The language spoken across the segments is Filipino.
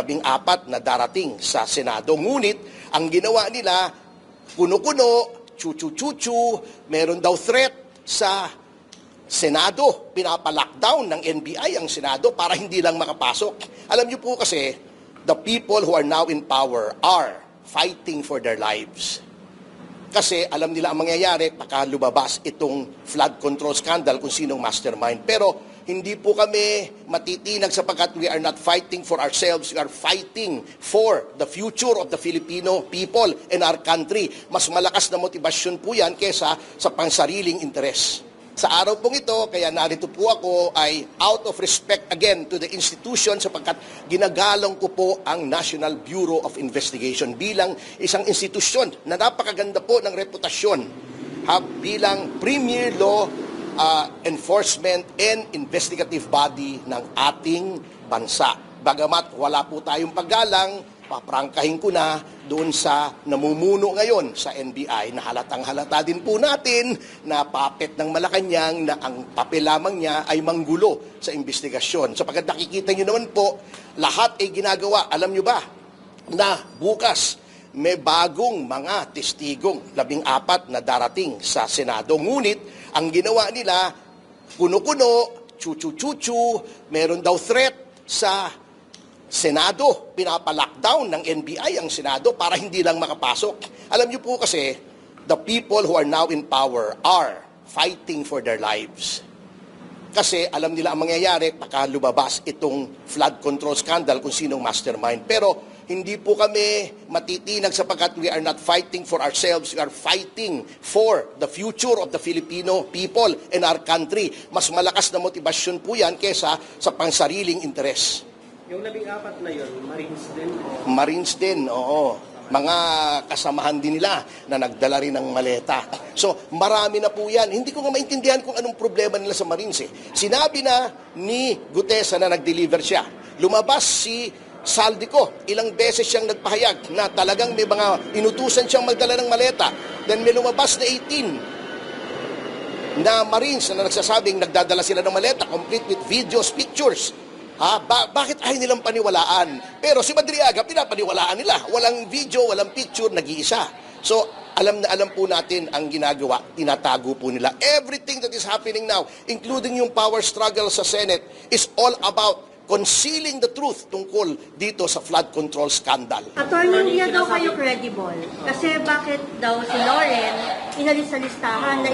14 na darating sa Senado. Ngunit, ang ginawa nila, kuno-kuno, chuchu-chuchu, meron daw threat sa Senado. Pinapalockdown ng NBI ang Senado para hindi lang makapasok. Alam niyo po kasi, the people who are now in power are fighting for their lives. Kasi alam nila ang mangyayari pagka lumabas itong flood control scandal kung sinong mastermind. Pero hindi po kami matitinag sapagkat we are not fighting for ourselves. We are fighting for the future of the Filipino people and our country. Mas malakas na motibasyon po yan kesa sa pansariling interes. Sa araw pong ito, kaya narito po ako ay out of respect again to the institution sapagkat ginagalang ko po ang National Bureau of Investigation bilang isang institusyon na napakaganda po ng reputasyon bilang premier law enforcement and investigative body ng ating bansa. Bagamat wala po tayong paggalang, paprangkahin ko na doon sa namumuno ngayon sa NBI na halatang-halata din po natin na puppet ng Malacanang na ang papel lamang niya ay manggulo sa investigasyon. Sapagkat nakikita nyo naman po, lahat ay ginagawa. Alam nyo ba na bukas may bagong mga testigong 14 na darating sa Senado. Ngunit, ang ginawa nila, kuno-kuno, chuchu-chuchu, meron daw threat sa Senado. Pinapalockdown ng NBI ang Senado para hindi lang makapasok. Alam niyo po kasi, the people who are now in power are fighting for their lives. Kasi alam nila ang mangyayari pagka lumabas itong flood control scandal kung sinong mastermind. Pero hindi po kami matitinag sapagkat we are not fighting for ourselves. We are fighting for the future of the Filipino people and our country. Mas malakas na motibasyon po yan kesa sa pansariling interes. Yung 14 na yun, Marines din? Marines din, oo. Mga kasamahan din nila na nagdala rin ng maleta. So, marami na po yan. Hindi ko nga maintindihan kung anong problema nila sa Marines. Sinabi na ni Gutesa na nag-deliver siya. Lumabas si Saldico, ilang beses siyang nagpahayag na talagang may mga inutusan siyang magdala ng maleta. Then may lumabas na 18 na Marines na nagsasabing nagdadala sila ng maleta, complete with videos, pictures. Bakit ay nilang paniwalaan? Pero si Madriaga, pinapaniwalaan nila. Walang video, walang picture, nag-iisa. So, alam na alam po natin ang ginagawa, tinatago po nila. Everything that is happening now, including yung power struggle sa Senate, is all about concealing the truth tungkol dito sa flood control scandal. Attorney, hindi daw kayo credible. Kasi bakit daw si Lauren inalis sa listahan na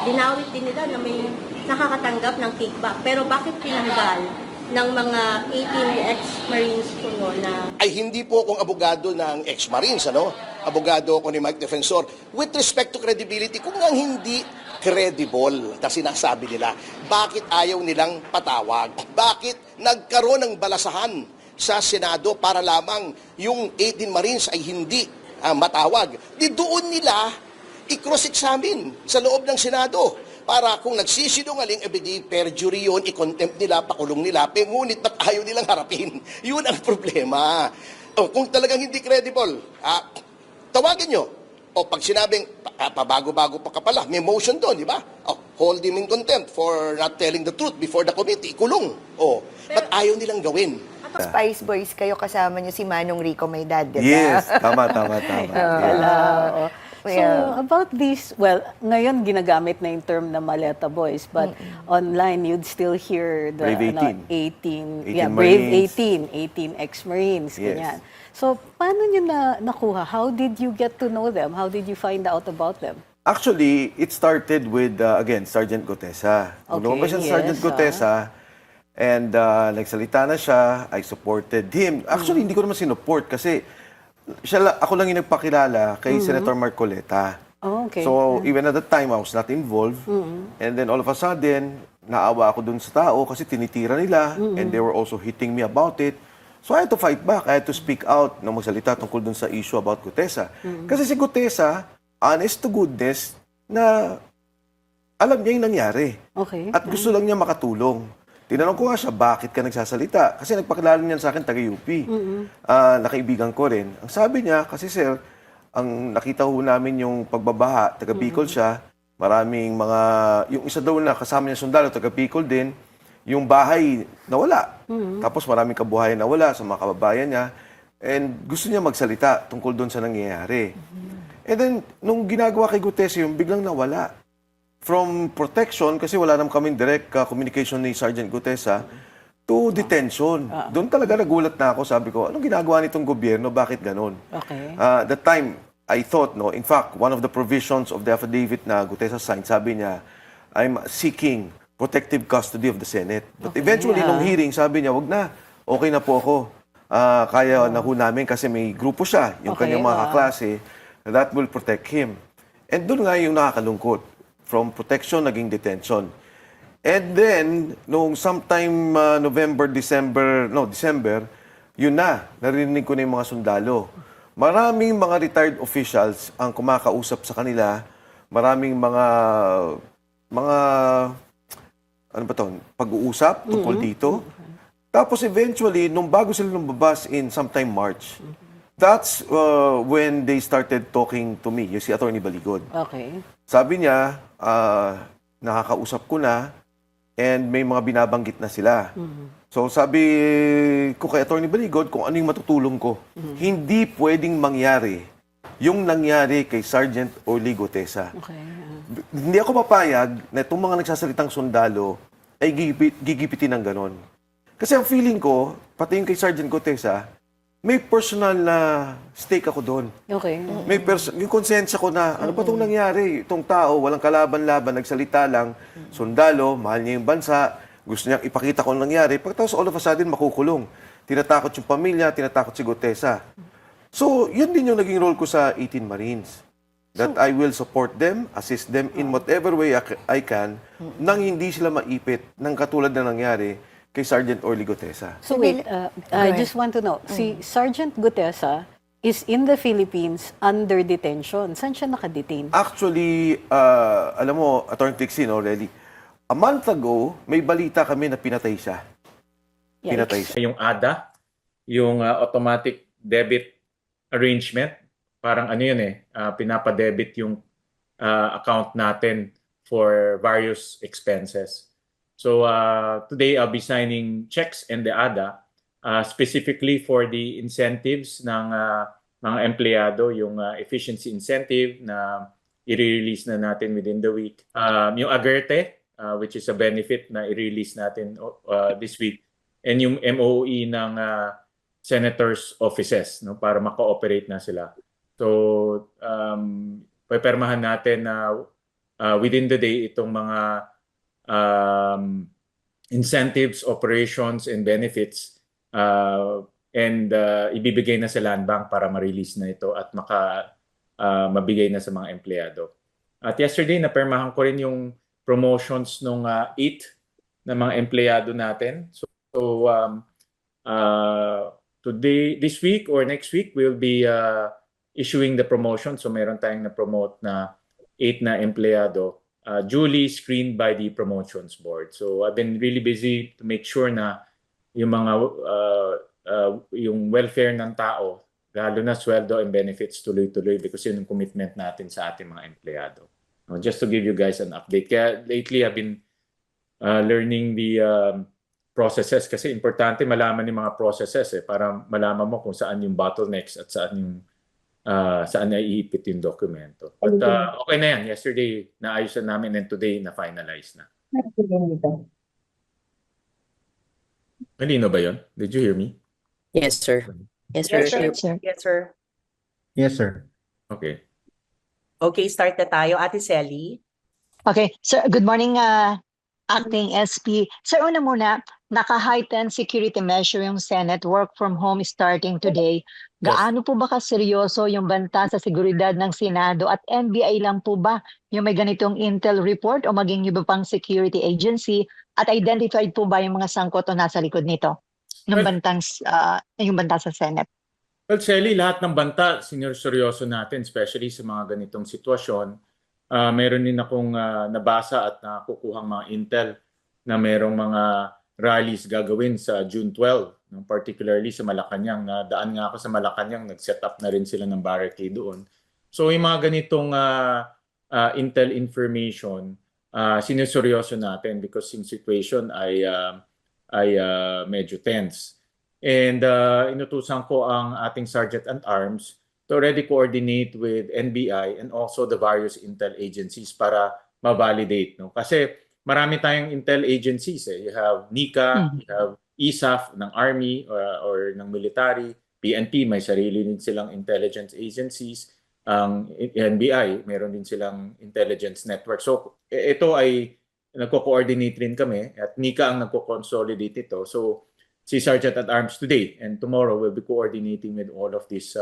dinawit din nila na may nakakatanggap ng kickback. Pero bakit tinanggal ng mga 18 ex-Marines po na... Ay hindi po akong abogado ng ex-Marines, ano? Abogado ako ni Mike Defensor. With respect to credibility, kung nga hindi credible na sinasabi nila, bakit ayaw nilang patawag? Bakit nagkaroon ng balasahan sa Senado para lamang yung 18 Marines ay hindi matawag? Di doon nila i-cross-examine sa loob ng Senado. Para kung nagsisinungaling, perjury yun, i-contempt nila, pakulong nila, ngunit ba't ayaw nilang harapin? Yun ang problema. Kung talagang hindi credible, tawagin nyo. Pag sinabing, pabago-bago pa ka pala, may motion doon, di ba? Hold him in contempt for not telling the truth before the committee, ikulong. Ba't ayaw nilang gawin? Spice Boys kayo, kasama nyo si Manong Rico Maydad, di ba? Yes, tama. So, about this, well, ngayon ginagamit na yung term na Maleta Boys, but online you'd still hear the Brave 18, 18 Brave Marines. 18 ex-Marines, Yes. ganyan. So, paano nyo nakuha? How did you get to know them? How did you find out about them? Actually, it started with, again, Sergeant Gutesa. Nung lumabas siya si Sergeant Gutesa, and nagsalita na siya, I supported him. Actually, hindi ko naman sinuport kasi ako lang yung nagpakilala kay Senator Marcoleta. Oh, okay. So, even at that time, I was not involved. And then all of a sudden, naawa ako dun sa tao kasi tinitira nila and they were also hitting me about it. So, I had to fight back. I had to speak out na magsalita tungkol dun sa issue about Gutesa. Kasi si Gutesa, honest to goodness, na alam niya yung nangyari. Okay. At gusto lang niya makatulong. Tinanong ko nga siya, bakit ka nagsasalita? Kasi nagpakilala niya sa akin, taga-UP. Nakaibigan ko rin. Ang sabi niya, kasi sir, ang nakita ho namin yung pagbabaha, taga-Bicol siya, maraming mga, yung isa daw na kasama niya sundalo, taga-Bicol din, yung bahay nawala. Tapos maraming kabuhayan nawala sa mga kababayan niya. And gusto niya magsalita tungkol doon sa nangyayari. And then, nung ginagawa kay Gutesa yung biglang nawala. From protection, kasi wala naman kaming direct communication ni Sergeant Gutesa, to detention. Doon talaga nagulat na ako. Sabi ko, anong ginagawa nitong gobyerno? Bakit ganon? Okay. That time, I thought, no, in fact, one of the provisions of the affidavit na Gutesa signed, sabi niya, I'm seeking protective custody of the Senate. But eventually, nung hearing, sabi niya, wag na, okay na po ako. Kaya na ho namin kasi may grupo siya, yung Okay, kanyang mga kaklase, that will protect him. And doon nga yung nakakalungkot. From protection, naging detention. And then, nung sometime December, yun na, narinig ko na yung mga sundalo. Maraming mga retired officials ang kumakausap sa kanila. Maraming mga ano ba to, pag-uusap tungkol dito. Tapos eventually, nung bago sila lumabas in sometime March, that's when they started talking to me, yung si Attorney Baligod. Okay. Sabi niya, nakakausap ko na and may mga binabanggit na sila. So sabi ko kay Attorney Baligod kung ano yung matutulong ko. Hindi pwedeng mangyari yung nangyari kay Sergeant Orly Gutesa. Okay. Hindi ako papayag na itong mga nagsasalitang sundalo ay gigipitin ng ganon. Kasi ang feeling ko, pati yung kay Sergeant Gutesa, may personal na stake ako doon. Okay. May yung konsensya ko na, ano ba itong nangyari? Itong tao, walang kalaban-laban, nagsalita lang, sundalo, mahal niya yung bansa, gusto niyang ipakita kung nangyari. Pagkatapos all of a sudden, makukulong. Tinatakot yung pamilya, tinatakot si Gutesa. So, yun din yung naging role ko sa 18 Marines. That I will support them, assist them in whatever way I can, nang hindi sila maipit ng katulad na nangyari kay Sergeant Orly Gutesa. So wait, I just want to know, si Sergeant Gutesa is in the Philippines under detention. Saan siya nakadetain? Actually, alam mo, Attorney Trixie, no, really, a month ago, may balita kami na pinatay siya. Yikes. Pinatay siya. Yung ADA, yung automatic debit arrangement, parang ano yun pinapadebit yung account natin for various expenses. So today I'll be signing checks and the ADA specifically for the incentives ng mga empleyado, yung efficiency incentive na i-release na natin within the week. Yung Agerte, which is a benefit na i-release natin this week. And yung MOE ng senators' offices, no, para maka-operate na sila. So, pepermahan natin na within the day itong mga incentives, operations, and benefits and ibibigay na sa Land Bank para ma-release na ito at mabigay na sa mga empleyado. At yesterday, napermahan ko rin yung promotions ng 8 na mga empleyado natin. So today, this week or next week, we'll be issuing the promotion. So meron tayong na-promote na 8 na empleyado duly screened by the promotions board. So I've been really busy to make sure na yung mga yung welfare ng tao, lalo na sweldo and benefits, tuloy-tuloy because yun yung commitment natin sa ating mga empleyado. Just to give you guys an update. Kaya lately I've been learning the processes kasi importante malaman yung mga processes para malaman mo kung saan yung bottlenecks at saan naiipit yung dokumento. But okay na yan. Yesterday, naayos na namin and today, na-finalize na. Malino ba yun? Did you hear me? Yes, sir. Yes, sir. Yes, sir. Yes, sir. Okay. Okay, start na tayo. Ate Sally. Okay, sir, good morning, Acting SP. Sir, una muna, naka-heightened security measure yung Senate, work from home starting today. Gaano po ba kaseryoso yung banta sa seguridad ng Senado at NBI lang po ba yung may ganitong intel report o maging iba pang security agency at identified po ba yung mga sangkot o nasa likod nito ng yung banta sa Senate? Well, Sally, lahat ng banta, seryoso natin, especially sa mga ganitong sitwasyon. Meron din akong nabasa at nakukuhang mga intel na merong mga rallies gagawin sa June 12, particularly sa Malacanang. Daan nga ako sa Malacanang, nag-set up na rin sila ng barricade doon. So yung mga ganitong intel information, sinuseryoso natin because yung situation ay medyo tense. And inutusan ko ang ating Sergeant at Arms to already coordinate with NBI and also the various intel agencies para ma-validate. No? Kasi marami tayong intel agencies. You have NICA, you have ISAF ng Army or ng military, PNP, may sarili din silang intelligence agencies. Ang NBI, meron din silang intelligence network. So ito ay nagko-coordinate rin kami at NICA ang nagko-consolidate ito. So si Sergeant at Arms today and tomorrow will be coordinating with all of these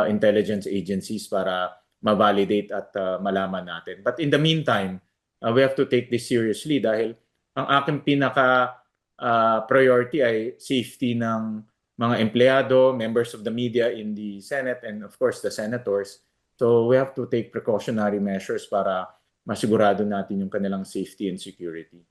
intelligence agencies para ma-validate at malaman natin. But in the meantime, we have to take this seriously dahil ang aking pinaka priority ay safety ng mga empleyado, members of the media in the Senate, and of course the senators. So we have to take precautionary measures para masigurado natin yung kanilang safety and security.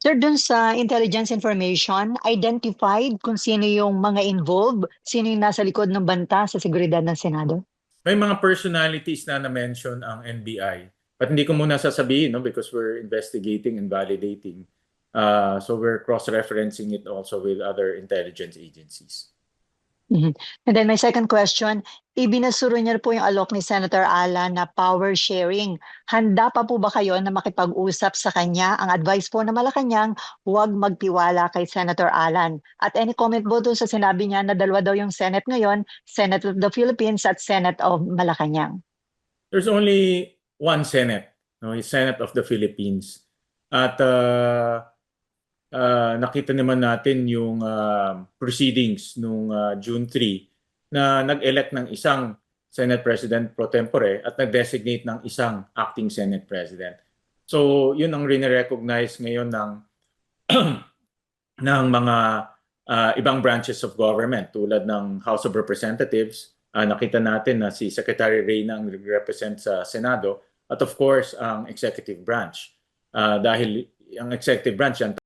Sir, dun sa intelligence information, identified kung sino yung mga involved, sino yung nasa likod ng banta sa seguridad ng Senado? May mga personalities na na-mention ang NBI. But hindi ko muna sasabihin, no, because we're investigating and validating. So we're cross-referencing it also with other intelligence agencies. And then my second question, ibinasuro niya po yung alok ni Senator Alan na power sharing. Handa pa po ba kayo na makipag-usap sa kanya? Ang advice po na Malacanang, huwag magtiwala kay Senator Alan. At any comment po doon sa sinabi niya na dalawa daw yung Senate ngayon, Senate of the Philippines at Senate of Malacanang? There's only one Senate, no, yung Senate of the Philippines. At nakita naman natin yung proceedings nung June 3 na nag-elect ng isang Senate President pro tempore at nag-designate ng isang acting Senate President. So yun ang rin-recognize ngayon ng ng mga ibang branches of government tulad ng House of Representatives. Nakita natin na si Secretary Reyna ang represent sa Senado at of course ang executive branch. Dahil ang executive branch yan